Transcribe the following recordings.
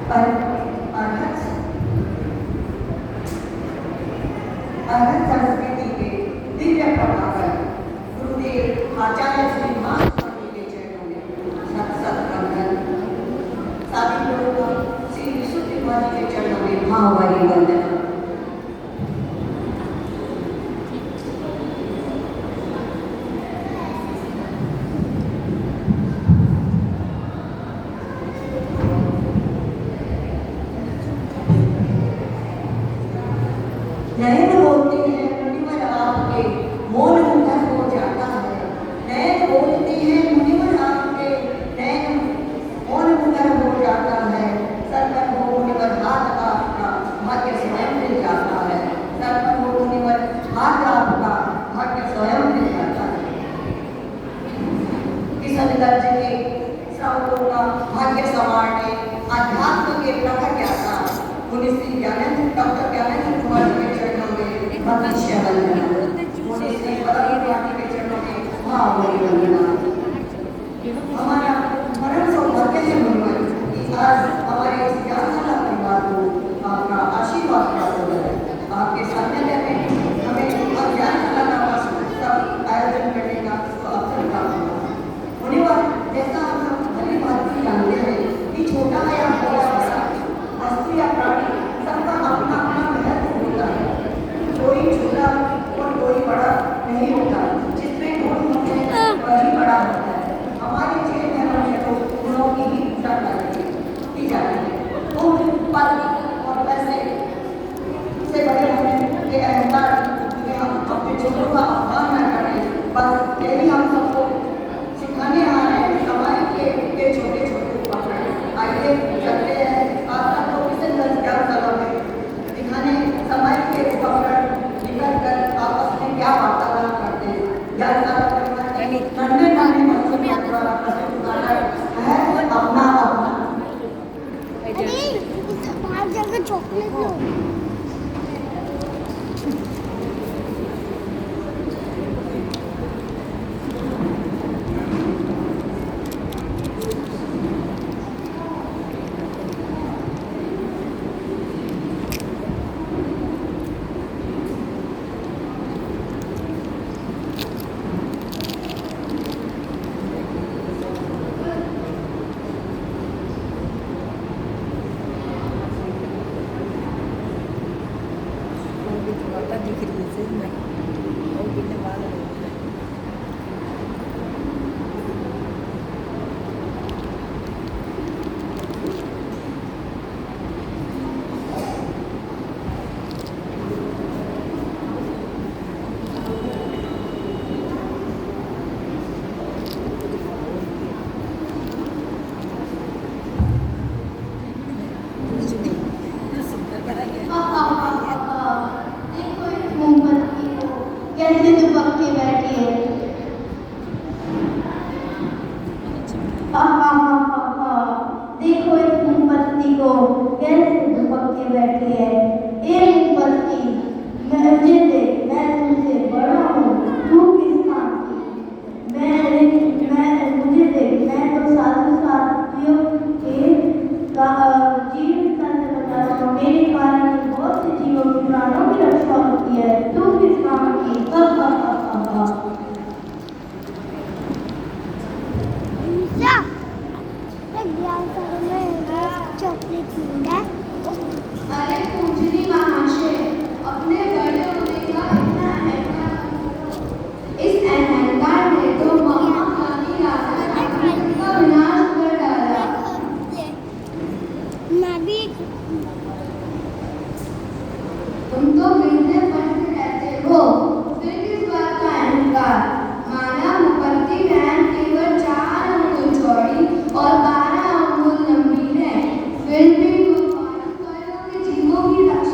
अरहत संस्कृति के दिव्य प्रभाकर गुरुदेव आचार्य श्री मान स्वामी के चरणों में सत सत वंदन। सभी लोगों को श्री विशुद्ध जी के चरणों में भावभरी वंदना। नयन बोलते हैं मुनिवर आपके मौन मुखर हो जाता है। नयन बोलते हैं मुनिवर आपके नयन मौन मुखर हो जाता है। सर पर हो मुनिवर हाथ आपका भाग्य स्वयं मिल जाता है। सर पर हो मुनिवर हाथ आपका भाग्य स्वयं मिल जाता है। किशन दर्ज के श्रावकों का भाग्य संवारने अध्यात्म के प्रखर ज्ञाता मुनि श्री ज्ञानेंद्र डॉक्टर ज्ञानेंद्र कुमार के चरणों में भक्ति वंदना। मुनि श्री परम पार्टी के चरणों में भावभरी वंदना। हमारा परम सौभाग्य है मुनिवर कि आज हमारे इस ज्ञानशाला परिवार को आपका आशीर्वाद प्राप्त हो है। आपके सानिध्य में हमें ज्ञानशाला का आयोजन करने का अवसर प्राप्त हुआ। मुनिवर जैसा हम भली भांति जानते हैं कि छोटा है या बड़ा वस्तु या प्राणी सबका अपना अपना महत्व होता है। कोई छोटा और कोई बड़ा नहीं होता। जिसमें गुण होते हैं वही बड़ा होता है। हमारे जैन धर्म में तो गुणों की ही पूजा की जाती है। वो पद और पैसे से बड़े होने के अहंकार में हम अपने छोटों का अपमान न करें। बस यही हम सबको सिखाने आ रहे हैं। समाज के छोटे छोटे उपाय आइए चलते हैं दिखाने समय के उपकरण निकल कर आपस में क्या वार्तालाप करते हैं। ज्ञानशाला परिवार नन्हे नन्हे बच्चों के द्वारा प्रस्तुत है अपना अपना। जगह चॉकलेट दिख रही है सही में और कितने बाल है। कैसे दुबक के बैठी है। देखो इस मोमबत्ती को कैसे दुबक के बैठी है। एक मोमबत्ती मुझे दे, मैं तुमसे बड़ा हूँ, तू किस काम की। मुझे दे, मैं तो साधु साथियों के जीवन तंत्र बता रहा हूँ। मेरे कारण बहुत से जीवों की प्राणों की रक्षा होती है। तू किस काम की। चॉकलेट मिलता है। अरे पूजनी महाशय, अपने बड़े होने का इतना अहंकार, इस अहंकार ने तो महाकाली राजा का विनाश कर डाला। मैं भी तुम तो गिरने पड़ते रहते हो, फिर किस बात का अहंकार। माना मुपत्ति बहन केवल 4 अंगुल चौड़ी और 12 अंगुल लंबी है, फिर भी वो 12 करोड़ के जीवों की रक्षा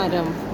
नरम